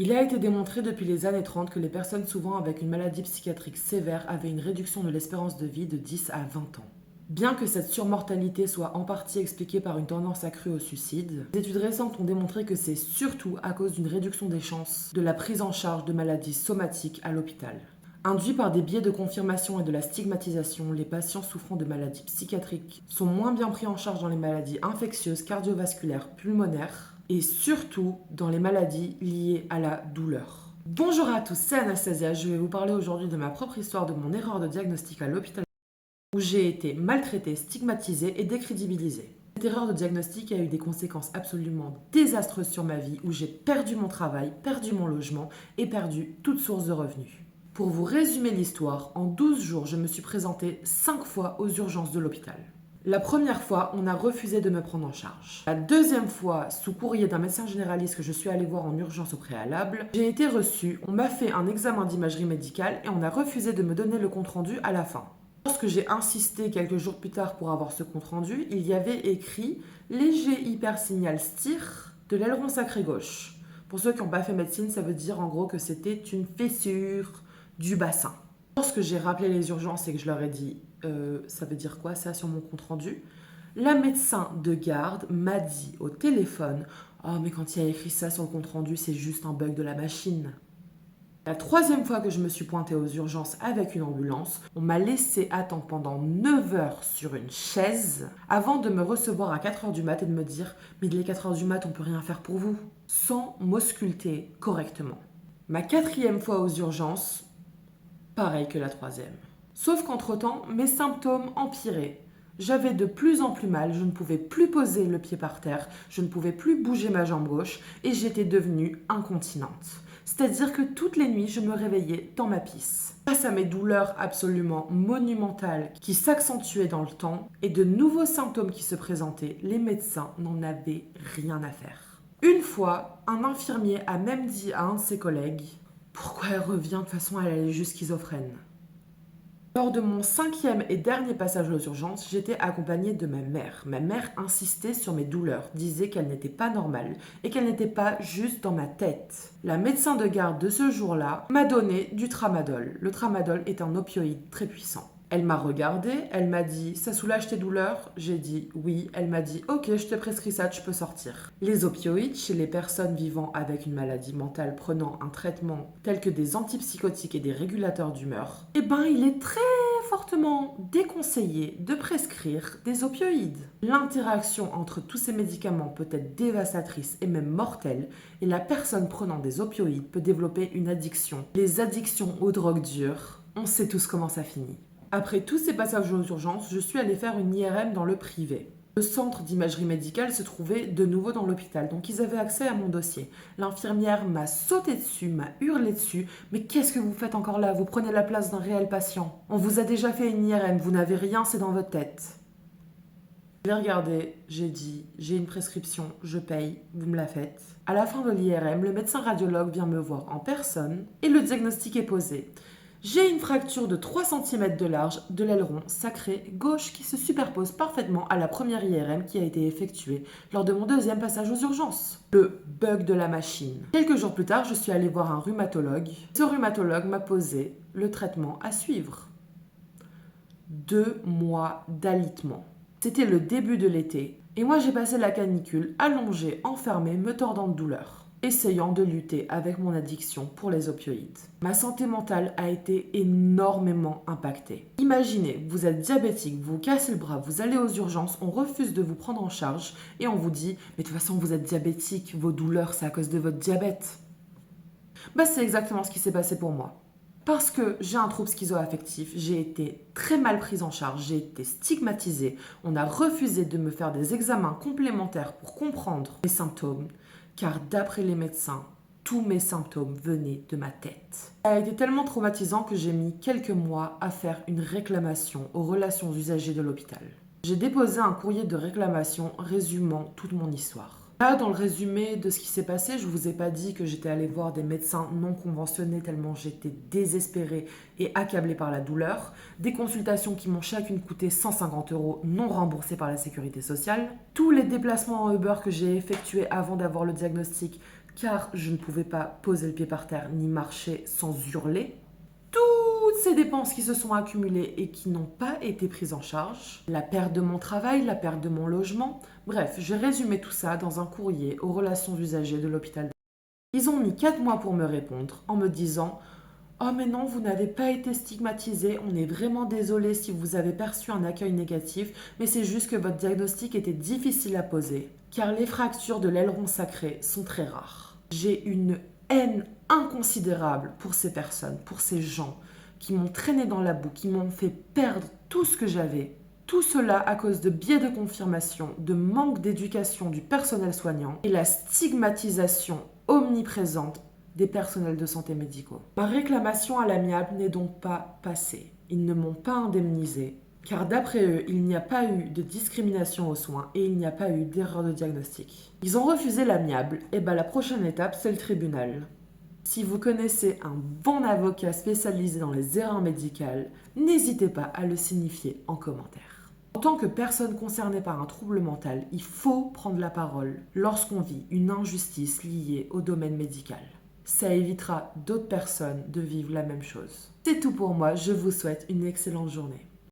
Il a été démontré depuis les années 30 que les personnes souvent avec une maladie psychiatrique sévère avaient une réduction de l'espérance de vie de 10 à 20 ans. Bien que cette surmortalité soit en partie expliquée par une tendance accrue au suicide, des études récentes ont démontré que c'est surtout à cause d'une réduction des chances de la prise en charge de maladies somatiques à l'hôpital. Induits par des biais de confirmation et de la stigmatisation, les patients souffrant de maladies psychiatriques sont moins bien pris en charge dans les maladies infectieuses, cardiovasculaires, pulmonaires et surtout dans les maladies liées à la douleur. Bonjour à tous, c'est Anastasia. Je vais vous parler aujourd'hui de ma propre histoire de mon erreur de diagnostic à l'hôpital où j'ai été maltraitée, stigmatisée et décrédibilisée. Cette erreur de diagnostic a eu des conséquences absolument désastreuses sur ma vie où j'ai perdu mon travail, perdu mon logement et perdu toute source de revenus. Pour vous résumer l'histoire, en 12 jours, je me suis présentée 5 fois aux urgences de l'hôpital. La première fois, on a refusé de me prendre en charge. La deuxième fois, sous courrier d'un médecin généraliste que je suis allée voir en urgence au préalable, j'ai été reçue, on m'a fait un examen d'imagerie médicale et on a refusé de me donner le compte-rendu à la fin. Lorsque j'ai insisté quelques jours plus tard pour avoir ce compte-rendu, il y avait écrit « léger hypersignal STIR de l'aileron sacré gauche ». Pour ceux qui n'ont pas fait médecine, ça veut dire en gros que c'était une fissure du bassin. Lorsque j'ai rappelé les urgences et que je leur ai dit ça veut dire quoi ça sur mon compte-rendu, la médecin de garde m'a dit au téléphone « oh mais quand il y a écrit ça sur le compte-rendu, c'est juste un bug de la machine ». La troisième fois que je me suis pointée aux urgences avec une ambulance, on m'a laissé attendre pendant 9 heures sur une chaise avant de me recevoir à 4 heures du mat et de me dire « mais les 4 heures du mat, on peut rien faire pour vous » sans m'ausculter correctement. Ma quatrième fois aux urgences, pareil que la troisième. Sauf qu'entre-temps, mes symptômes empiraient. J'avais de plus en plus mal, je ne pouvais plus poser le pied par terre, je ne pouvais plus bouger ma jambe gauche et j'étais devenue incontinente. C'est-à-dire que toutes les nuits, je me réveillais dans ma pisse. Face à mes douleurs absolument monumentales qui s'accentuaient dans le temps et de nouveaux symptômes qui se présentaient, les médecins n'en avaient rien à faire. Une fois, un infirmier a même dit à un de ses collègues « Pourquoi elle revient de toute façon, elle est juste schizophrène ?» Lors de mon 5e et dernier passage aux urgences, j'étais accompagnée de ma mère. Ma mère insistait sur mes douleurs, disait qu'elles n'étaient pas normales et qu'elles n'étaient pas juste dans ma tête. La médecin de garde de ce jour-là m'a donné du tramadol. Le tramadol est un opioïde très puissant. Elle m'a regardée, elle m'a dit « ça soulage tes douleurs ?» J'ai dit « oui ». Elle m'a dit « ok, je te prescris ça, tu peux sortir ». Les opioïdes, chez les personnes vivant avec une maladie mentale prenant un traitement tel que des antipsychotiques et des régulateurs d'humeur, il est très fortement déconseillé de prescrire des opioïdes. L'interaction entre tous ces médicaments peut être dévastatrice et même mortelle et la personne prenant des opioïdes peut développer une addiction. Les addictions aux drogues dures, on sait tous comment ça finit. Après tous ces passages aux urgences, je suis allée faire une IRM dans le privé. Le centre d'imagerie médicale se trouvait de nouveau dans l'hôpital, donc ils avaient accès à mon dossier. L'infirmière m'a sauté dessus, m'a hurlé dessus. « Mais qu'est-ce que vous faites encore là? Vous prenez la place d'un réel patient. On vous a déjà fait une IRM, vous n'avez rien, c'est dans votre tête. » Je l'ai regardé, j'ai dit « J'ai une prescription, je paye, vous me la faites. » À la fin de l'IRM, le médecin radiologue vient me voir en personne et le diagnostic est posé. J'ai une fracture de 3 cm de large de l'aileron sacré gauche qui se superpose parfaitement à la première IRM qui a été effectuée lors de mon 2e passage aux urgences. Le bug de la machine. Quelques jours plus tard, je suis allée voir un rhumatologue. Ce rhumatologue m'a posé le traitement à suivre. 2 mois d'alitement. C'était le début de l'été et moi j'ai passé la canicule allongée, enfermée, me tordant de douleur, essayant de lutter avec mon addiction pour les opioïdes. Ma santé mentale a été énormément impactée. Imaginez, vous êtes diabétique, vous vous cassez le bras, vous allez aux urgences, on refuse de vous prendre en charge et on vous dit « mais de toute façon vous êtes diabétique, vos douleurs c'est à cause de votre diabète ». C'est exactement ce qui s'est passé pour moi. Parce que j'ai un trouble schizoaffectif, j'ai été très mal prise en charge, j'ai été stigmatisée, on a refusé de me faire des examens complémentaires pour comprendre mes symptômes, car d'après les médecins, tous mes symptômes venaient de ma tête. Ça a été tellement traumatisant que j'ai mis quelques mois à faire une réclamation aux relations usagers de l'hôpital. J'ai déposé un courrier de réclamation résumant toute mon histoire. Là, dans le résumé de ce qui s'est passé, je ne vous ai pas dit que j'étais allée voir des médecins non conventionnés tellement j'étais désespérée et accablée par la douleur. Des consultations qui m'ont chacune coûté 150 € non remboursés par la sécurité sociale. Tous les déplacements en Uber que j'ai effectués avant d'avoir le diagnostic car je ne pouvais pas poser le pied par terre ni marcher sans hurler. Toutes ces dépenses qui se sont accumulées et qui n'ont pas été prises en charge, la perte de mon travail, la perte de mon logement, bref, j'ai résumé tout ça dans un courrier aux relations usagers de l'hôpital. Ils ont mis 4 mois pour me répondre en me disant « Oh mais non, vous n'avez pas été stigmatisé, on est vraiment désolé si vous avez perçu un accueil négatif, mais c'est juste que votre diagnostic était difficile à poser, car les fractures de l'aileron sacré sont très rares. » J'ai une haine inconsidérable pour ces personnes, pour ces gens qui m'ont traîné dans la boue, qui m'ont fait perdre tout ce que j'avais. Tout cela à cause de biais de confirmation, de manque d'éducation du personnel soignant et la stigmatisation omniprésente des personnels de santé médicaux. Ma réclamation à l'amiable n'est donc pas passée. Ils ne m'ont pas indemnisé, car d'après eux, il n'y a pas eu de discrimination aux soins et il n'y a pas eu d'erreur de diagnostic. Ils ont refusé l'amiable, et la prochaine étape, c'est le tribunal. Si vous connaissez un bon avocat spécialisé dans les erreurs médicales, n'hésitez pas à le signifier en commentaire. En tant que personne concernée par un trouble mental, il faut prendre la parole lorsqu'on vit une injustice liée au domaine médical. Ça évitera d'autres personnes de vivre la même chose. C'est tout pour moi, je vous souhaite une excellente journée.